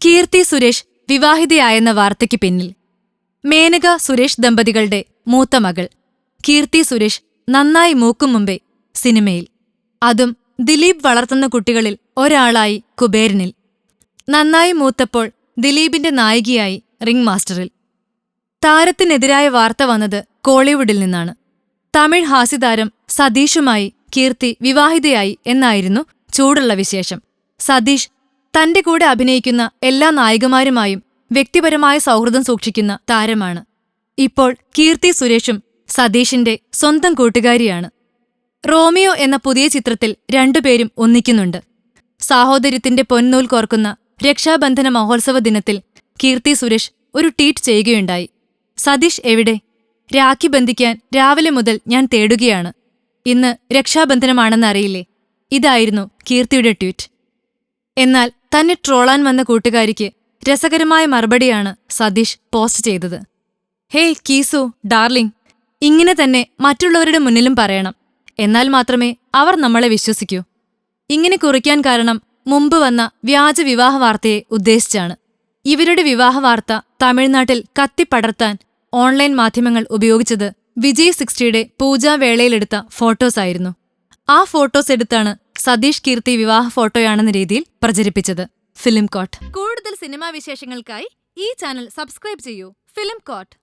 കീർത്തി സുരേഷ് വിവാഹിതയായെന്ന വാർത്തയ്ക്ക് പിന്നിൽ. മേനക സുരേഷ് ദമ്പതികളുടെ മൂത്ത മകൾ കീർത്തി സുരേഷ് നന്നായി മൂക്കും മുമ്പേ സിനിമയിൽ, അതും ദിലീപ് വളർത്തുന്ന കുട്ടികളിൽ ഒരാളായി കുബേരനിൽ. നന്നായി മൂത്തപ്പോൾ ദിലീപിന്റെ നായികയായി റിംഗ് മാസ്റ്ററിൽ. താരത്തിനെതിരായ വാർത്ത വന്നത് കോളിവുഡിൽ നിന്നാണ്. തമിഴ് ഹാസ്യതാരം സതീഷുമായി കീർത്തി വിവാഹിതയായി എന്നായിരുന്നു ചൂടുള്ള വിശേഷം. സതീഷ് തന്റെ കൂടെ അഭിനയിക്കുന്ന എല്ലാ നായികമാരുമായും വ്യക്തിപരമായ സൗഹൃദം സൂക്ഷിക്കുന്ന താരമാണ്. ഇപ്പോൾ കീർത്തി സുരേഷും സതീഷിന്റെ സ്വന്തം കൂട്ടുകാരിയാണ്. റോമിയോ എന്ന പുതിയ ചിത്രത്തിൽ രണ്ടുപേരും ഒന്നിക്കുന്നുണ്ട്. സാഹോദര്യത്തിന്റെ പൊന്നൂൽ കോർക്കുന്ന രക്ഷാബന്ധന മഹോത്സവ ദിനത്തിൽ കീർത്തി സുരേഷ് ഒരു ട്വീറ്റ് ചെയ്യുകയുണ്ടായി. സതീഷ് എവിടെ? രാഖി ബന്ധിക്കാൻ രാവിലെ മുതൽ ഞാൻ തേടുകയാണ്. ഇന്ന് രക്ഷാബന്ധനമാണെന്നറിയില്ലേ? ഇതായിരുന്നു കീർത്തിയുടെ ട്വീറ്റ്. എന്നാൽ തന്നെ ട്രോളാൻ വന്ന കൂട്ടുകാരിക്ക് രസകരമായ മറുപടിയാണ് സതീഷ് പോസ്റ്റ് ചെയ്തത്. ഹേയ് കീസു ഡാർലിംഗ്, ഇങ്ങനെ തന്നെ മറ്റുള്ളവരുടെ മുന്നിലും പറയണം. എന്നാൽ മാത്രമേ അവർ നമ്മളെ വിശ്വസിക്കൂ. ഇങ്ങനെ കുറിക്കാൻ കാരണം മുമ്പ് വന്ന വ്യാജ വിവാഹ വാർത്തയെ ഉദ്ദേശിച്ചാണ്. ഇവരുടെ വിവാഹ വാർത്ത തമിഴ്നാട്ടിൽ കത്തിപ്പടർത്താൻ ഓൺലൈൻ മാധ്യമങ്ങൾ ഉപയോഗിച്ചത് വിജയ് 60യുടെ പൂജാവേളയിലെടുത്ത ഫോട്ടോസായിരുന്നു. ആ ഫോട്ടോസ് എടുത്താണ് സതീഷ് കീർത്തി വിവാഹ ഫോട്ടോയാണെന്ന രീതിയിൽ പ്രചരിപ്പിച്ചത്. ഫിലിം കോട്ട്. കൂടുതൽ സിനിമാ വിശേഷങ്ങൾക്കായി ഈ ചാനൽ സബ്സ്ക്രൈബ് ചെയ്യൂ. Film coat.